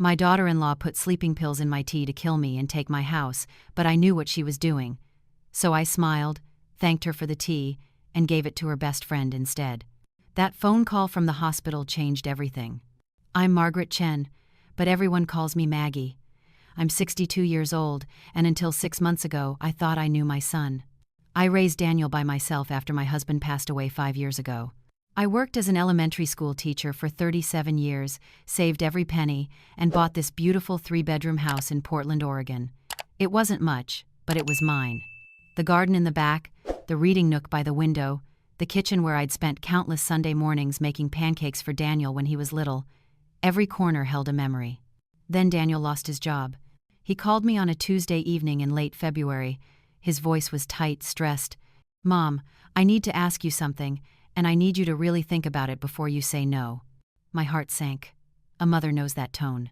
My daughter-in-law put sleeping pills in my tea to kill me and take my house, but I knew what she was doing. So I smiled, thanked her for the tea, and gave it to her best friend instead. That phone call from the hospital changed everything. I'm Margaret Chen, but everyone calls me Maggie. I'm 62 years old, and until 6 months ago, I thought I knew my son. I raised Daniel by myself after my husband passed away 5 years ago. I worked as an elementary school teacher for 37 years, saved every penny, and bought this beautiful 3-bedroom house in Portland, Oregon. It wasn't much, but it was mine. The garden in the back, the reading nook by the window, the kitchen where I'd spent countless Sunday mornings making pancakes for Daniel when he was little. Every corner held a memory. Then Daniel lost his job. He called me on a Tuesday evening in late February. His voice was tight, stressed. "Mom, I need to ask you something, and I need you to really think about it before you say no." My heart sank. A mother knows that tone.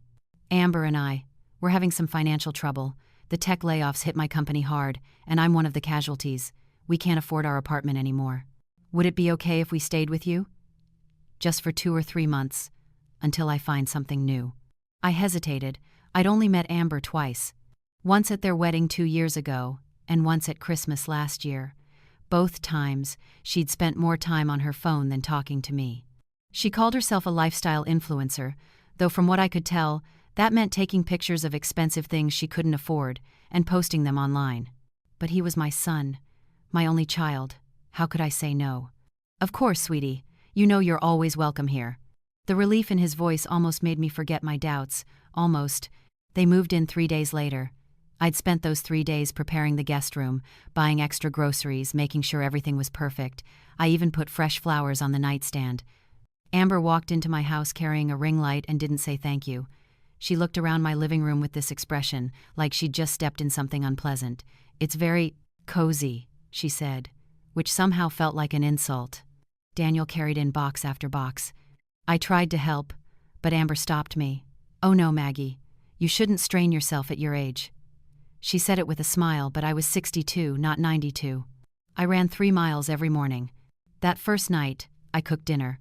Amber and we're having some financial trouble. The tech layoffs hit my company hard, and I'm one of the casualties. We can't afford our apartment anymore. Would it be okay if we stayed with you? Just for 2 or 3 months, until I find something new. I hesitated. I'd only met Amber twice. Once at their wedding 2 years ago, and once at Christmas last year. Both times, she'd spent more time on her phone than talking to me. She called herself a lifestyle influencer, though from what I could tell, that meant taking pictures of expensive things she couldn't afford and posting them online. But he was my son, my only child. How could I say no? "Of course, sweetie. You know you're always welcome here." The relief in his voice almost made me forget my doubts. Almost. They moved in 3 days later. I'd spent those 3 days preparing the guest room, buying extra groceries, making sure everything was perfect. I even put fresh flowers on the nightstand. Amber walked into my house carrying a ring light and didn't say thank you. She looked around my living room with this expression, like she'd just stepped in something unpleasant. "It's very cozy," she said, which somehow felt like an insult. Daniel carried in box after box. I tried to help, but Amber stopped me. "Oh no, Maggie. You shouldn't strain yourself at your age." She said it with a smile, but I was 62, not 92. I ran 3 miles every morning. That first night, I cooked dinner.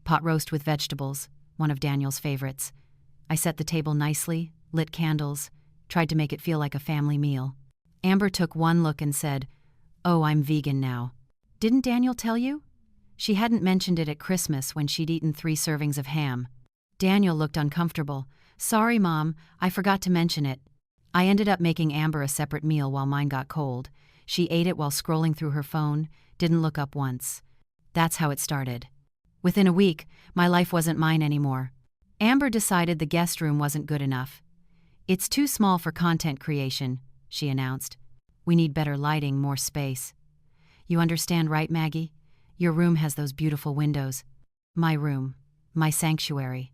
Pot roast with vegetables, one of Daniel's favorites. I set the table nicely, lit candles, tried to make it feel like a family meal. Amber took one look and said, "Oh, I'm vegan now." "Didn't Daniel tell you?" She hadn't mentioned it at Christmas when she'd eaten 3 servings of ham. Daniel looked uncomfortable. "Sorry, Mom, I forgot to mention it." I ended up making Amber a separate meal while mine got cold. She ate it while scrolling through her phone, didn't look up once. That's how it started. Within a week, my life wasn't mine anymore. Amber decided the guest room wasn't good enough. "It's too small for content creation," she announced. "We need better lighting, more space." "You understand, right, Maggie? Your room has those beautiful windows." My room. My sanctuary.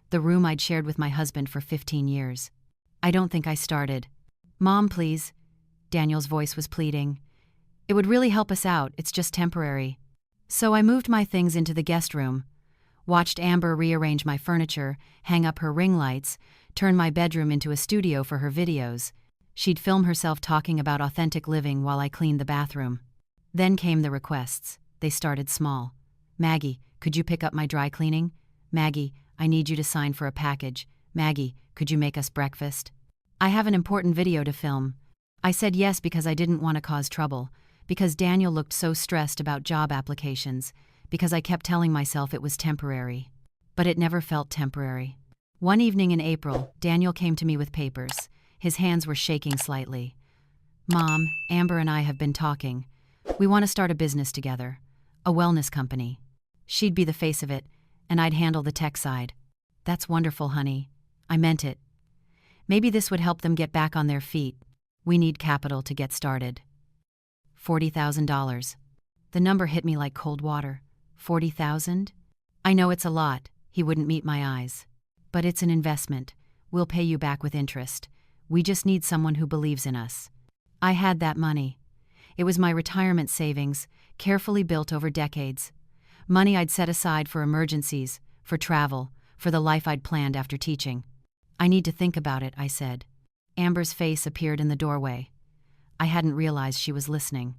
The room I'd shared with my husband for 15 years. I don't think I started. "Mom, please." Daniel's voice was pleading. "It would really help us out, it's just temporary." So I moved my things into the guest room, watched Amber rearrange my furniture, hang up her ring lights, turn my bedroom into a studio for her videos. She'd film herself talking about authentic living while I cleaned the bathroom. Then came the requests. They started small. "Maggie, could you pick up my dry cleaning? Maggie, I need you to sign for a package. Maggie, could you make us breakfast? I have an important video to film." I said yes because I didn't want to cause trouble, because Daniel looked so stressed about job applications, because I kept telling myself it was temporary. But it never felt temporary. One evening in April, Daniel came to me with papers. His hands were shaking slightly. "Mom, Amber and I have been talking. We want to start a business together. A wellness company. She'd be the face of it, and I'd handle the tech side." "That's wonderful, honey." I meant it. "Maybe this would help them get back on their feet. We need capital to get started." $40,000. The number hit me like cold water. 40,000? I know it's a lot. He wouldn't meet my eyes. "But it's an investment. We'll pay you back with interest. We just need someone who believes in us." I had that money. It was my retirement savings, carefully built over decades. Money I'd set aside for emergencies, for travel, for the life I'd planned after teaching. "I need to think about it," I said. Amber's face appeared in the doorway. I hadn't realized she was listening.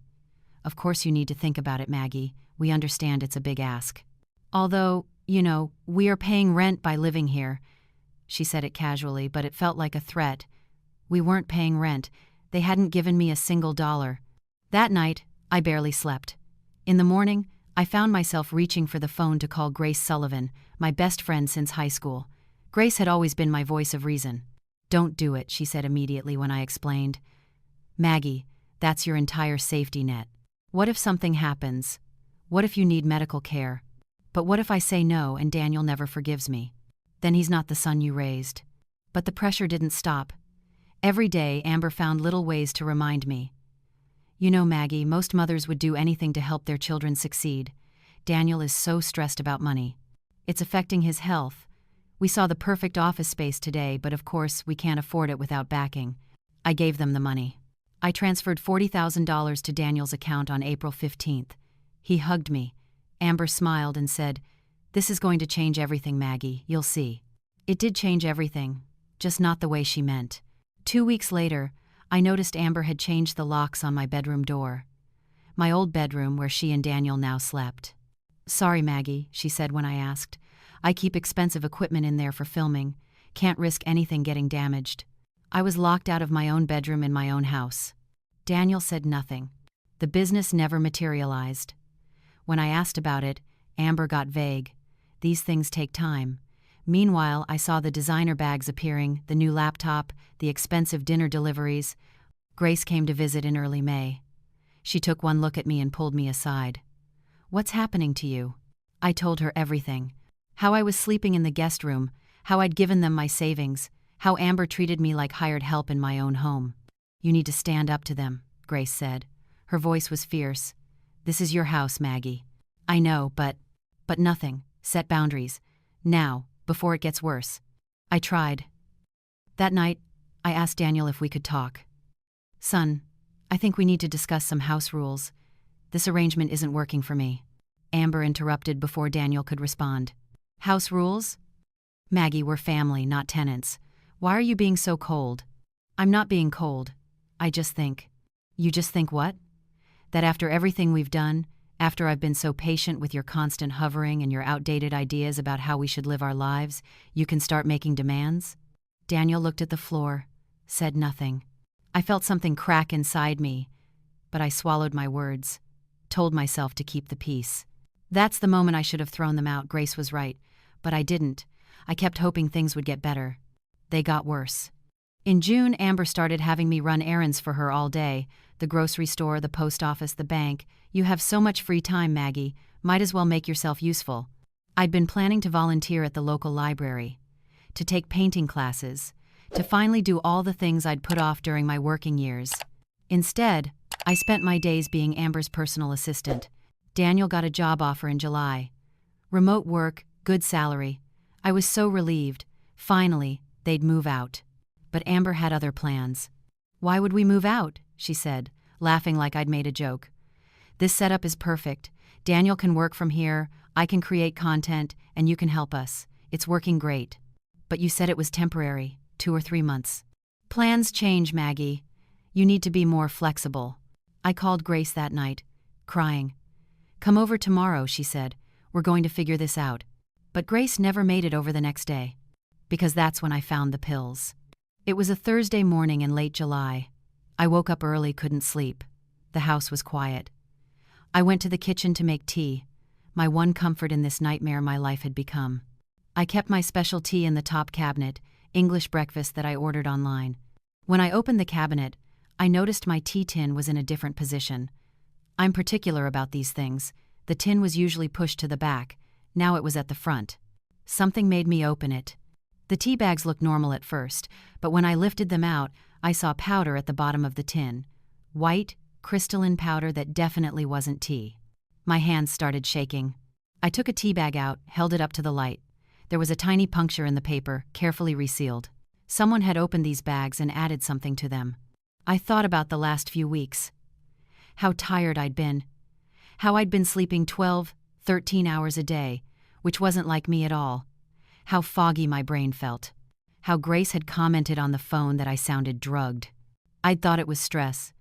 "Of course you need to think about it, Maggie. We understand it's a big ask. Although, we are paying rent by living here. she said it casually, but it felt like a threat. We weren't paying rent. They hadn't given me a single dollar. That night, I barely slept. In the morning, I found myself reaching for the phone to call Grace Sullivan, my best friend since high school. Grace had always been my voice of reason. "Don't do it," she said immediately when I explained. "Maggie, that's your entire safety net. What if something happens? What if you need medical care? But what if I say no and Daniel never forgives me? Then he's not the son you raised." But the pressure didn't stop. Every day, Amber found little ways to remind me. "You know, Maggie, most mothers would do anything to help their children succeed. Daniel is so stressed about money. It's affecting his health. We saw the perfect office space today, but of course, we can't afford it without backing." I gave them the money. I transferred $40,000 to Daniel's account on April 15th. He hugged me. Amber smiled and said, "This is going to change everything, Maggie, you'll see." It did change everything, just not the way she meant. 2 weeks later, I noticed Amber had changed the locks on my bedroom door. My old bedroom where she and Daniel now slept. "Sorry, Maggie," she said when I asked. "I keep expensive equipment in there for filming. Can't risk anything getting damaged." I was locked out of my own bedroom in my own house. Daniel said nothing. The business never materialized. When I asked about it, Amber got vague. These things take time. Meanwhile, I saw the designer bags appearing, the new laptop, the expensive dinner deliveries. Grace came to visit in early May. She took one look at me and pulled me aside. "What's happening to you?" I told her everything. How I was sleeping in the guest room, how I'd given them my savings, how Amber treated me like hired help in my own home. "You need to stand up to them," Grace said. Her voice was fierce. "This is your house, Maggie." "I know, but nothing. Set boundaries. Now, before it gets worse." I tried. That night, I asked Daniel if we could talk. "Son, I think we need to discuss some house rules. This arrangement isn't working for me." Amber interrupted before Daniel could respond. "House rules? Maggie, we're family, not tenants. Why are you being so cold?" "I'm not being cold. I just think." "You just think what?" "That after everything we've done, after I've been so patient with your constant hovering and your outdated ideas about how we should live our lives, you can start making demands?" Daniel looked at the floor, said nothing. I felt something crack inside me, but I swallowed my words, told myself to keep the peace. That's the moment I should have thrown them out. Grace was right, but I didn't. I kept hoping things would get better. They got worse. In June, Amber started having me run errands for her all day. The grocery store, the post office, the bank. "You have so much free time, Maggie. Might as well make yourself useful." I'd been planning to volunteer at the local library, to take painting classes, to finally do all the things I'd put off during my working years. Instead, I spent my days being Amber's personal assistant. Daniel got a job offer in July. Remote work, good salary. I was so relieved. Finally, they'd move out. But Amber had other plans. "Why would we move out?" she said, laughing like I'd made a joke. "This setup is perfect. Daniel can work from here, I can create content, and you can help us. It's working great." "But you said it was temporary, 2 or 3 months." "Plans change, Maggie. You need to be more flexible." I called Grace that night, crying. "Come over tomorrow," she said. "We're going to figure this out." But Grace never made it over the next day, because that's when I found the pills. It was a Thursday morning in late July. I woke up early, couldn't sleep. The house was quiet. I went to the kitchen to make tea, my one comfort in this nightmare my life had become. I kept my special tea in the top cabinet, English breakfast that I ordered online. When I opened the cabinet, I noticed my tea tin was in a different position. I'm particular about these things. The tin was usually pushed to the back. Now it was at the front. Something made me open it. The tea bags looked normal at first, but when I lifted them out, I saw powder at the bottom of the tin. White, crystalline powder that definitely wasn't tea. My hands started shaking. I took a tea bag out, held it up to the light. There was a tiny puncture in the paper, carefully resealed. Someone had opened these bags and added something to them. I thought about the last few weeks. How tired I'd been. How I'd been sleeping 12, 13 hours a day, which wasn't like me at all. How foggy my brain felt. How Grace had commented on the phone that I sounded drugged. I'd thought it was stress,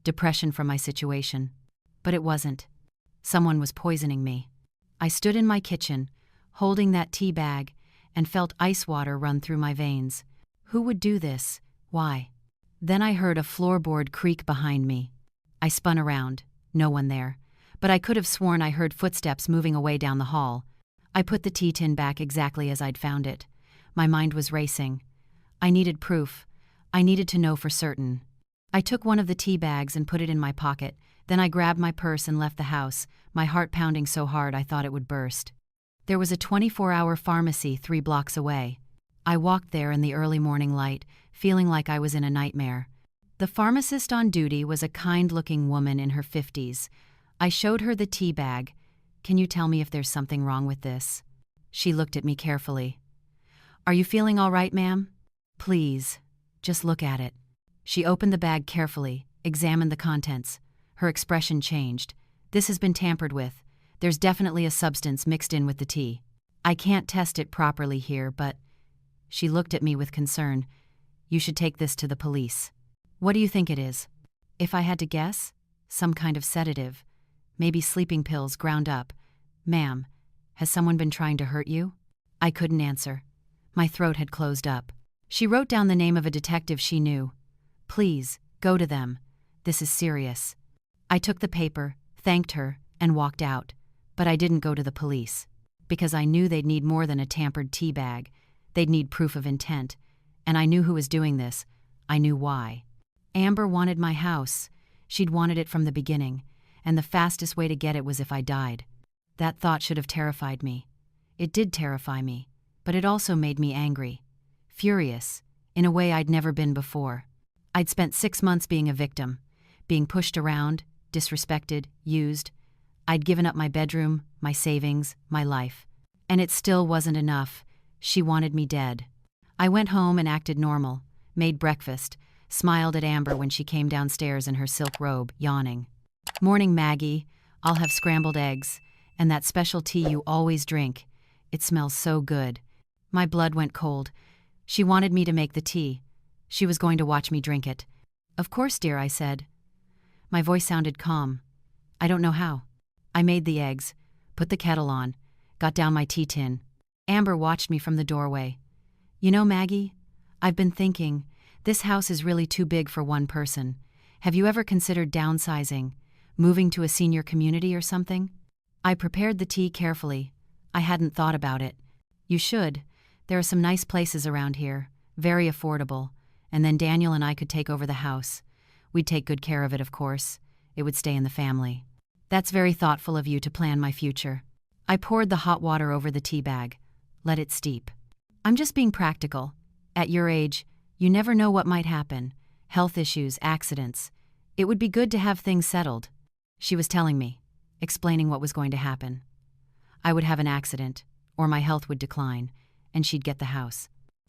depression from my situation. But it wasn't. Someone was poisoning me. I stood in my kitchen, holding that tea bag, and felt ice water run through my veins. Who would do this? Why? Then I heard a floorboard creak behind me. I spun around. No one there. But I could have sworn I heard footsteps moving away down the hall. I put the tea tin back exactly as I'd found it. My mind was racing. I needed proof. I needed to know for certain. I took one of the tea bags and put it in my pocket. Then I grabbed my purse and left the house, my heart pounding so hard I thought it would burst. There was a 24-hour pharmacy 3 blocks away. I walked there in the early morning light, feeling like I was in a nightmare. The pharmacist on duty was a kind-looking woman in her 50s. I showed her the tea bag. "Can you tell me if there's something wrong with this?" She looked at me carefully. "Are you feeling all right, ma'am?" "Please, just look at it." She opened the bag carefully, examined the contents. Her expression changed. "This has been tampered with. There's definitely a substance mixed in with the tea. I can't test it properly here, but..." She looked at me with concern. "You should take this to the police." "What do you think it is?" If I had to guess, some kind of sedative. Maybe sleeping pills ground up. "Ma'am, has someone been trying to hurt you?" I couldn't answer. My throat had closed up. She wrote down the name of a detective she knew. "Please, go to them. This is serious." I took the paper, thanked her, and walked out. But I didn't go to the police. Because I knew they'd need more than a tampered tea bag. They'd need proof of intent. And I knew who was doing this. I knew why. Amber wanted my house. She'd wanted it from the beginning. And the fastest way to get it was if I died. That thought should have terrified me. It did terrify me. But it also made me angry. Furious. In a way I'd never been before. I'd spent 6 months being a victim. Being pushed around, disrespected, used. I'd given up my bedroom, my savings, my life. And it still wasn't enough. She wanted me dead. I went home and acted normal, made breakfast, smiled at Amber when she came downstairs in her silk robe, yawning. "Morning, Maggie. I'll have scrambled eggs, and that special tea you always drink. It smells so good." My blood went cold. She wanted me to make the tea. She was going to watch me drink it. "Of course, dear," I said. My voice sounded calm. "I don't know how." I made the eggs, put the kettle on, got down my tea tin. Amber watched me from the doorway. "You know, Maggie, I've been thinking, this house is really too big for one person. Have you ever considered downsizing, moving to a senior community or something?" I prepared the tea carefully. I hadn't thought about it. "You should. There are some nice places around here, very affordable, and then Daniel and I could take over the house. We'd take good care of it, of course. It would stay in the family." "That's very thoughtful of you to plan my future." I poured the hot water over the tea bag. Let it steep. "I'm just being practical. At your age, you never know what might happen. Health issues, accidents. It would be good to have things settled." She was telling me, explaining what was going to happen. I would have an accident, or my health would decline, and she'd get the house.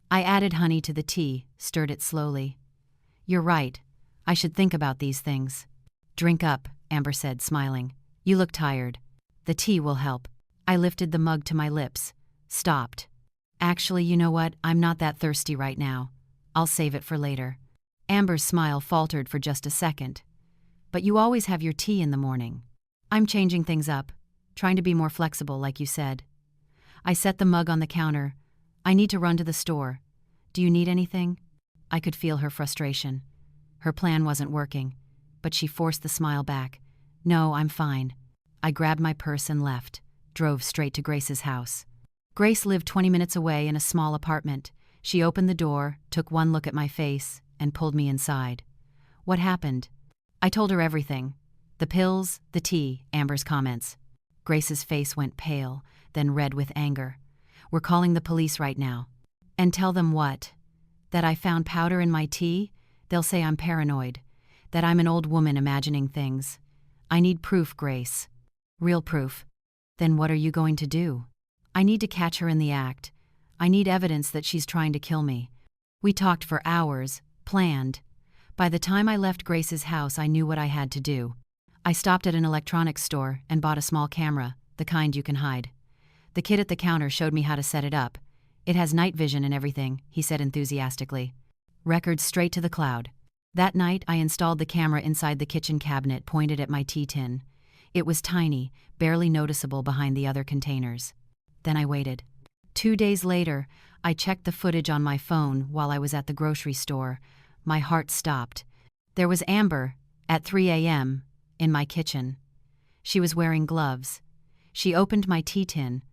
I added honey to the tea, stirred it slowly. "You're right. I should think about these things." "Drink up," Amber said, smiling. "You look tired. The tea will help." I lifted the mug to my lips, stopped. "Actually, you know what? I'm not that thirsty right now. I'll save it for later." Amber's smile faltered for just a second. "But you always have your tea in the morning." "I'm changing things up, trying to be more flexible, like you said." I set the mug on the counter. "I need to run to the store. Do you need anything?" I could feel her frustration. Her plan wasn't working, but she forced the smile back. "No, I'm fine." I grabbed my purse and left, drove straight to Grace's house. Grace lived 20 minutes away in a small apartment. She opened the door, took one look at my face, and pulled me inside. "What happened?" I told her everything. The pills, the tea, Amber's comments. Grace's face went pale, then red with anger. "We're calling the police right now." "And tell them what? That I found powder in my tea? They'll say I'm paranoid. That I'm an old woman imagining things. I need proof, Grace. Real proof." "Then what are you going to do?" "I need to catch her in the act. I need evidence that she's trying to kill me." We talked for hours, planned. By the time I left Grace's house, I knew what I had to do. I stopped at an electronics store and bought a small camera, the kind you can hide. The kid at the counter showed me how to set it up. "It has night vision and everything," he said enthusiastically. "Records straight to the cloud." That night, I installed the camera inside the kitchen cabinet pointed at my tea tin. It was tiny, barely noticeable behind the other containers. Then I waited. 2 days later, I checked the footage on my phone while I was at the grocery store. My heart stopped. There was Amber, at 3 a.m., in my kitchen. She was wearing gloves. She opened my tea tin,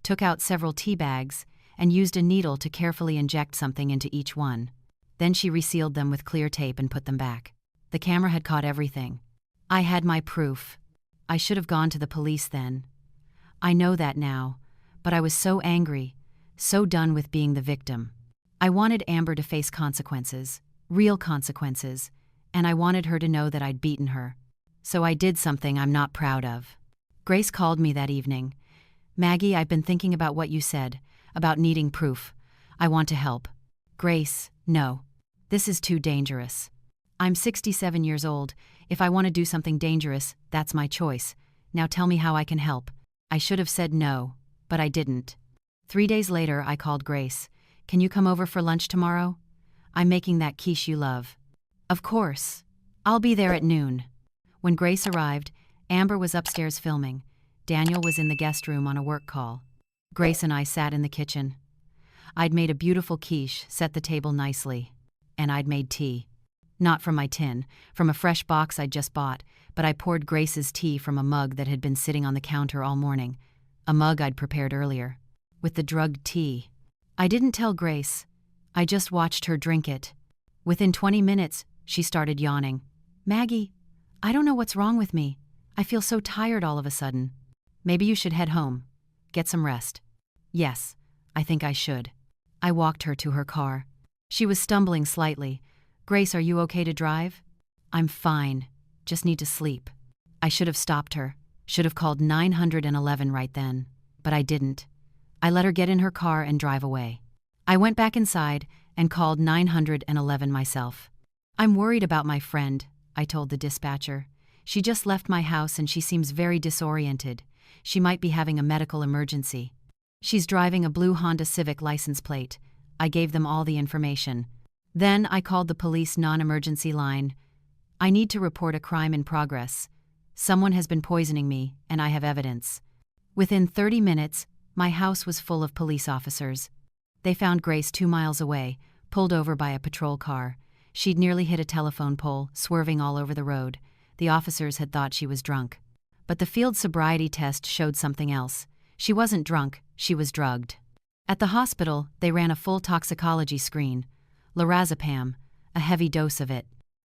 took out several tea bags, and used a needle to carefully inject something into each one. Then she resealed them with clear tape and put them back. The camera had caught everything. I had my proof. I should have gone to the police then. I know that now, but I was so angry, so done with being the victim. I wanted Amber to face consequences, real consequences, and I wanted her to know that I'd beaten her. So I did something I'm not proud of. Grace called me that evening. "Maggie, I've been thinking about what you said, about needing proof. I want to help." "Grace, no. This is too dangerous. I'm 67 years old. If I want to do something dangerous, that's my choice. Now tell me how I can help." I should have said no, but I didn't. 3 days later, I called Grace. "Can you come over for lunch tomorrow? I'm making that quiche you love." "Of course. I'll be there at noon." When Grace arrived, Amber was upstairs filming. Daniel was in the guest room on a work call. Grace and I sat in the kitchen. I'd made a beautiful quiche, set the table nicely. And I'd made tea. Not from my tin, from a fresh box I'd just bought, but I poured Grace's tea from a mug that had been sitting on the counter all morning, a mug I'd prepared earlier, with the drugged tea. I didn't tell Grace. I just watched her drink it. Within 20 minutes, she started yawning. "Maggie, I don't know what's wrong with me. I feel so tired all of a sudden. Maybe you should head home. Get some rest." "Yes, I think I should." I walked her to her car. She was stumbling slightly. "Grace, are you okay to drive?" "I'm fine. Just need to sleep." I should have stopped her. Should have called 911 right then. But I didn't. I let her get in her car and drive away. I went back inside and called 911 myself. "I'm worried about my friend," I told the dispatcher. "She just left my house and she seems very disoriented. She might be having a medical emergency. She's driving a blue Honda Civic license plate." I gave them all the information. Then I called the police non-emergency line. "I need to report a crime in progress. Someone has been poisoning me, and I have evidence." Within 30 minutes, my house was full of police officers. They found Grace 2 miles away, pulled over by a patrol car. She'd nearly hit a telephone pole, swerving all over the road. The officers had thought she was drunk. But the field sobriety test showed something else. She wasn't drunk, she was drugged. At the hospital, they ran a full toxicology screen. Lorazepam, a heavy dose of it.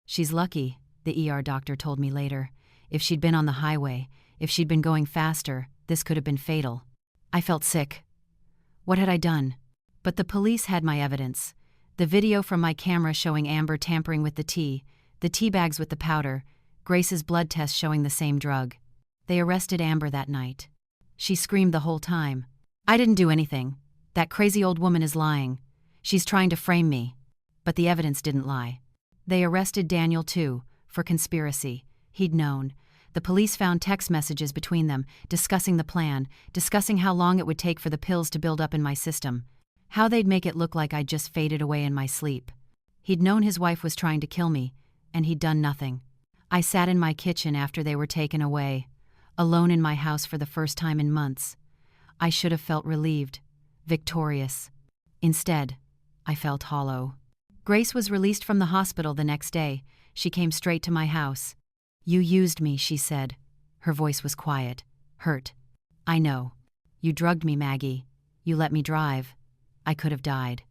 "She's lucky," the ER doctor told me later. "If she'd been on the highway, if she'd been going faster, this could have been fatal." I felt sick. What had I done? But the police had my evidence. The video from my camera showing Amber tampering with the tea bags with the powder, Grace's blood test showing the same drug. They arrested Amber that night. She screamed the whole time. "I didn't do anything. That crazy old woman is lying. She's trying to frame me." But the evidence didn't lie. They arrested Daniel, too, for conspiracy. He'd known. The police found text messages between them, discussing the plan, discussing how long it would take for the pills to build up in my system, how they'd make it look like I'd just faded away in my sleep. He'd known his wife was trying to kill me, and he'd done nothing. I sat in my kitchen after they were taken away, alone in my house for the first time in months. I should have felt relieved, victorious. Instead, I felt hollow. Grace was released from the hospital the next day. She came straight to my house. "You used me," she said. Her voice was quiet, hurt. "I know. You drugged me, Maggie. You let me drive. I could have died.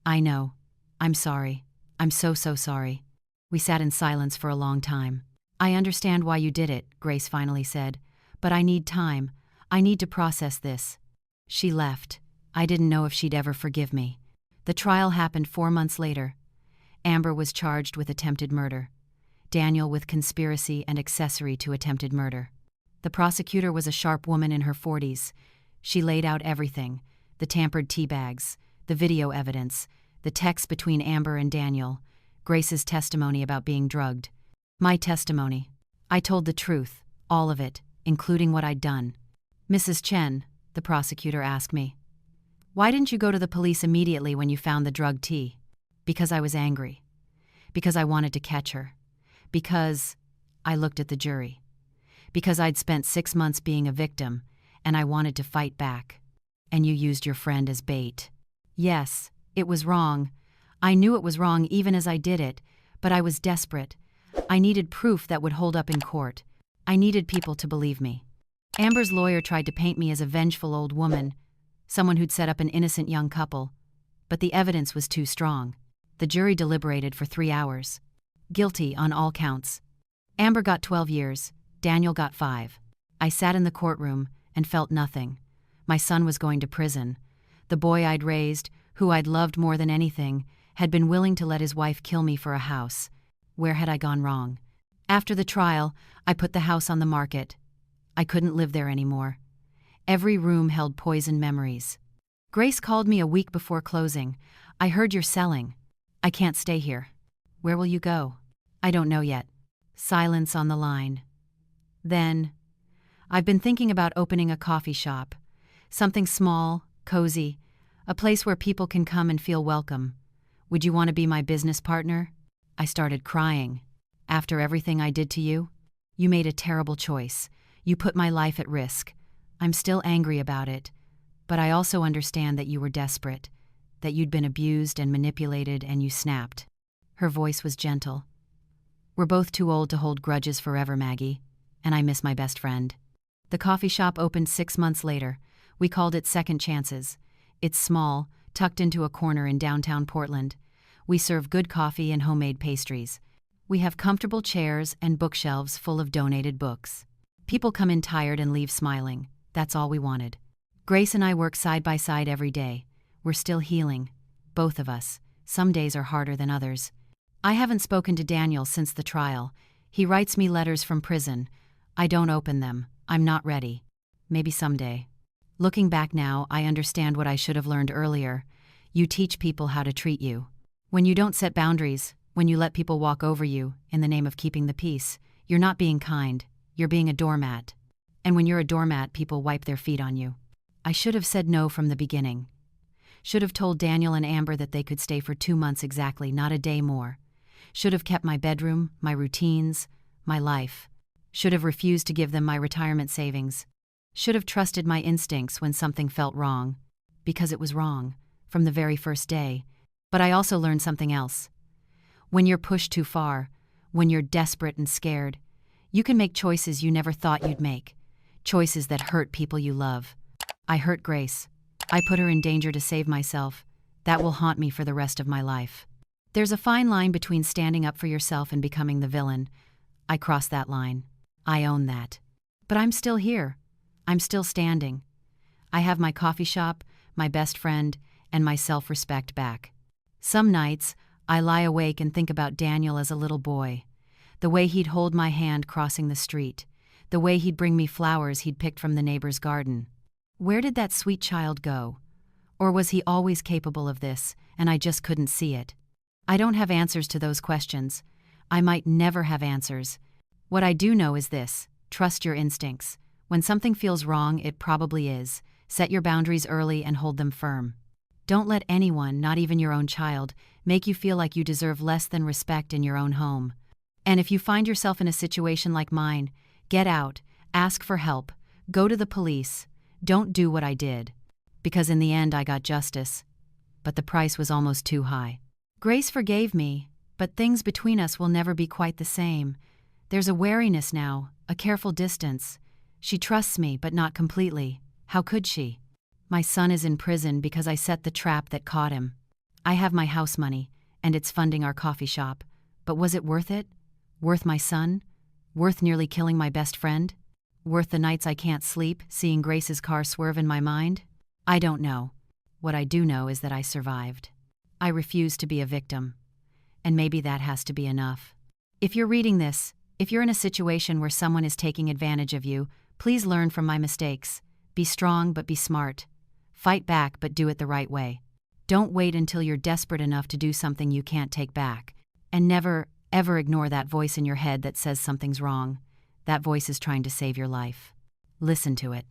I know. I'm sorry. I'm so sorry." We sat in silence for a long time. "I understand why you did it," Grace finally said. "But I need time. I need to process this." She left. I didn't know if she'd ever forgive me. The trial happened 4 months later. Amber was charged with attempted murder. Daniel with conspiracy and accessory to attempted murder. The prosecutor was a sharp woman in her 40s. She laid out everything: the tampered tea bags, the video evidence, the text between Amber and Daniel, Grace's testimony about being drugged. My testimony. I told the truth, all of it, including what I'd done. "Mrs. Chen," the prosecutor asked me, "why didn't you go to the police immediately when you found the drugged tea?" "Because I was angry. Because I wanted to catch her. Because," I looked at the jury, "because I'd spent 6 months being a victim, and I wanted to fight back. and you used your friend as bait. Yes, it was wrong. I knew it was wrong even as I did it, but I was desperate. I needed proof that would hold up in court. I needed people to believe me. Amber's lawyer tried to paint me as a vengeful old woman, someone who'd set up an innocent young couple, but the evidence was too strong. The jury deliberated for 3 hours. Guilty on all counts. Amber got 12 years, Daniel got 5. I sat in the courtroom and felt nothing. My son was going to prison. The boy I'd raised, who I'd loved more than anything, had been willing to let his wife kill me for a house. Where had I gone wrong? After the trial, I put the house on the market. I couldn't live there anymore. Every room held poisoned memories. Grace called me a week before closing. I heard you're selling. I can't stay here. Where will you go? I don't know yet. Silence on the line. Then, I've been thinking about opening a coffee shop. Something small, cozy, a place where people can come and feel welcome. Would you want to be my business partner? I started crying. After everything I did to you? You made a terrible choice. You put my life at risk. I'm still angry about it, but I also understand that you were desperate, that you'd been abused and manipulated and you snapped. Her voice was gentle. We're both too old to hold grudges forever, Maggie, and I miss my best friend. The coffee shop opened 6 months later. We called it Second Chances. It's small, tucked into a corner in downtown Portland. We serve good coffee and homemade pastries. We have comfortable chairs and bookshelves full of donated books. People come in tired and leave smiling. That's all we wanted. Grace and I work side by side every day. We're still healing. Both of us. Some days are harder than others. I haven't spoken to Daniel since the trial. He writes me letters from prison. I don't open them. I'm not ready. Maybe someday. Looking back now, I understand what I should have learned earlier. You teach people how to treat you. When you don't set boundaries, when you let people walk over you in the name of keeping the peace, you're not being kind. You're being a doormat. And when you're a doormat, people wipe their feet on you. I should have said no from the beginning. Should have told Daniel and Amber that they could stay for 2 months exactly, not a day more. Should have kept my bedroom, my routines, my life. Should have refused to give them my retirement savings. Should have trusted my instincts when something felt wrong. Because it was wrong, from the very first day. But I also learned something else. When you're pushed too far, when you're desperate and scared, you can make choices you never thought you'd make. Choices that hurt people you love. I hurt Grace. I put her in danger to save myself. That will haunt me for the rest of my life. There's a fine line between standing up for yourself and becoming the villain. I crossed that line. I own that. But I'm still here. I'm still standing. I have my coffee shop, my best friend, and my self-respect back. Some nights, I lie awake and think about Daniel as a little boy. The way he'd hold my hand crossing the street. The way he'd bring me flowers he'd picked from the neighbor's garden. Where did that sweet child go? Or was he always capable of this, and I just couldn't see it? I don't have answers to those questions. I might never have answers. What I do know is this: trust your instincts. When something feels wrong, it probably is. Set your boundaries early and hold them firm. Don't let anyone, not even your own child, make you feel like you deserve less than respect in your own home. And if you find yourself in a situation like mine, get out, ask for help, go to the police. Don't do what I did. Because in the end I got justice. But the price was almost too high. Grace forgave me, but things between us will never be quite the same. There's a wariness now, a careful distance. She trusts me, but not completely. How could she? My son is in prison because I set the trap that caught him. I have my house money, and it's funding our coffee shop. But was it worth it? Worth my son? Worth nearly killing my best friend? Worth the nights I can't sleep, seeing Grace's car swerve in my mind? I don't know. What I do know is that I survived. I refuse to be a victim. And maybe that has to be enough. If you're reading this, if you're in a situation where someone is taking advantage of you, please learn from my mistakes. Be strong, but be smart. Fight back, but do it the right way. Don't wait until you're desperate enough to do something you can't take back. And never, ever ignore that voice in your head that says something's wrong. That voice is trying to save your life. Listen to it.